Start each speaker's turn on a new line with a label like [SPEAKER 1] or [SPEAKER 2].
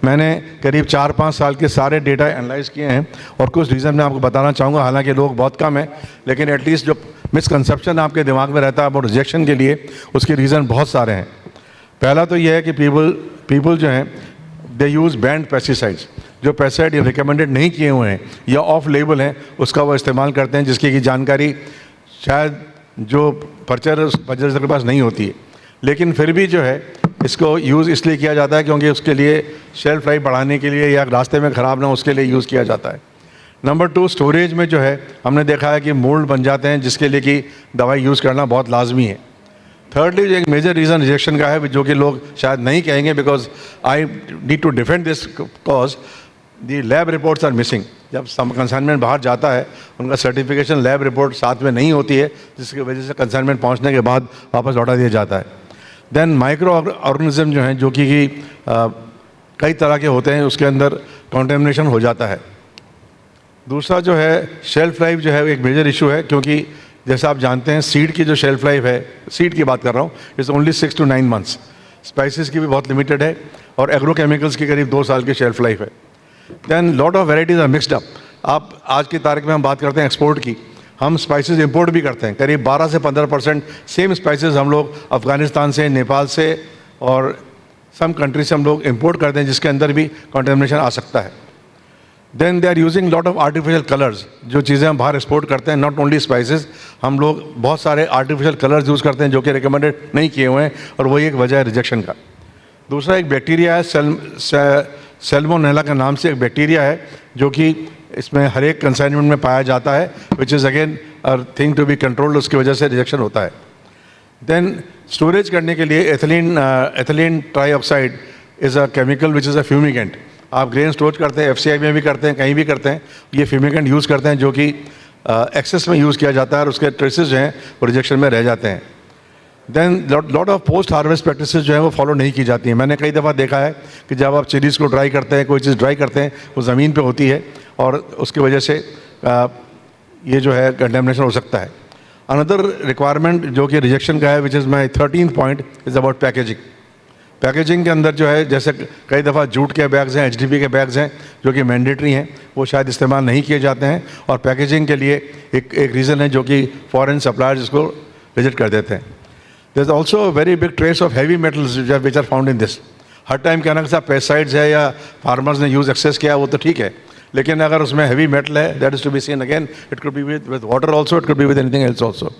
[SPEAKER 1] मैंने करीब 4-5 साल के सारे डेटा एनालाइज किए हैं और कुछ रीज़न मैं आपको बताना चाहूँगा। हालांकि लोग बहुत कम हैं, लेकिन एटलीस्ट जो मिसकंसेप्शन आपके दिमाग में रहता है अबाउट रिजेक्शन के लिए, उसके रीज़न बहुत सारे हैं। पहला तो यह है कि पीपल जो हैं दे यूज़ बैंड पेस्टिसाइड्स, जो पेस्टिसाइड रिकमेंडेड नहीं किए हुए हैं या ऑफ लेबल हैं, उसका वो इस्तेमाल करते हैं, जिसकी की जानकारी शायद जो परचेजर के पास नहीं होती है। लेकिन फिर भी जो है इसको यूज़ इसलिए किया जाता है क्योंकि उसके लिए शेल्फ लाइफ बढ़ाने के लिए या रास्ते में ख़राब ना हो उसके लिए यूज़ किया जाता है। नंबर 2, स्टोरेज में जो है हमने देखा है कि मोल्ड बन जाते हैं, जिसके लिए कि दवाई यूज़ करना बहुत लाजमी है। थर्डली, जो एक मेजर रीज़न रिजेक्शन का है, जो कि लोग शायद नहीं कहेंगे, because I need to defend this cause the lab reports are missing. जब कंसाइनमेंट बाहर जाता है, उनका सर्टिफिकेशन लैब रिपोर्ट साथ में नहीं होती है, जिसकी वजह से कंसाइनमेंट पहुंचने के बाद वापस लौटा दिया जाता है। देन माइक्रो ऑर्गेनिज्म जो हैं, जो कि कई तरह के होते हैं, उसके अंदर कॉन्टेमिनेशन हो जाता है। दूसरा जो है शेल्फ लाइफ जो है एक मेजर इशू है, क्योंकि जैसा आप जानते हैं सीड की जो शेल्फ लाइफ है, सीड की बात कर रहा हूँ, is only 6 to 9 months। Spices की भी बहुत लिमिटेड है और एग्रोकेमिकल्स की करीब 2 साल की शेल्फ लाइफ है। Then lot of varieties are mixed up. आप आज की तारीख में हम बात करते हैं एक्सपोर्ट की, हम स्पाइसेस इंपोर्ट भी करते हैं। करीब 12 से 15% सेम स्पाइसेस हम लोग अफ़गानिस्तान से, नेपाल से और सम कंट्री से हम लोग इंपोर्ट करते हैं, जिसके अंदर भी कंटेमिनेशन आ सकता है। Then they are using lot of artificial colours. जो चीज़ें हम बाहर एक्सपोर्ट करते हैं, नॉट ओनली स्पाइसेस, हम लोग बहुत सारे आर्टिफिशियल कलर्स यूज़ करते हैं जो कि रिकमेंडेड नहीं किए हुए हैं, और वही एक वजह है रिजेक्शन का। दूसरा एक बैक्टीरिया है, सैल्मोनेला के नाम से एक बैक्टीरिया है, जो कि इसमें हर एक कंसाइनमेंट में पाया जाता है, which is again a thing to be controlled, उसकी वजह से रिजेक्शन होता है। देन स्टोरेज करने के लिए ethylene trioxide is a chemical which is a fumigant. आप ग्रेन स्टोर करते हैं, FCI में भी करते हैं, कहीं भी करते हैं, ये फ्यूमिगेंट यूज़ करते हैं, जो कि एक्सेस में यूज़ किया जाता है और उसके ट्रेसेस जो हैं वो रिजेक्शन में रह जाते हैं। Then lot of post harvest practices जो हैं वो फॉलो नहीं की जाती हैं। मैंने कई दफ़ा देखा है कि जब आप चिलीज़ को ड्राई करते हैं, कोई चीज़ ड्राई करते हैं, वो ज़मीन पे होती है और उसकी वजह से ये जो है कंटेमिनेशन हो सकता है। अनदर रिक्वायरमेंट जो कि रिजेक्शन का है, which is my 13th point, is about packaging. Packaging के अंदर जो है, जैसे कई दफ़ा जूट के बैग्स हैं, HDPE के बैग्स हैं, जो कि मैंडेटरी हैं, वो शायद इस्तेमाल नहीं किए जाते हैं, और पैकेजिंग के लिए एक रीज़न है जो कि फॉरेन सप्लायर्स इसको रिजेक्ट कर देते हैं। There is also very big trace of heavy metals which are found in this. हर टाइम कहना कि साहब पेस्टिसाइड्स है या फार्मर्स ने यूज़ एक्सेस किया, वो तो ठीक है, लेकिन अगर उसमें हैवी मेटल है, that is to be seen again, it could be with water also, it could be with anything else also.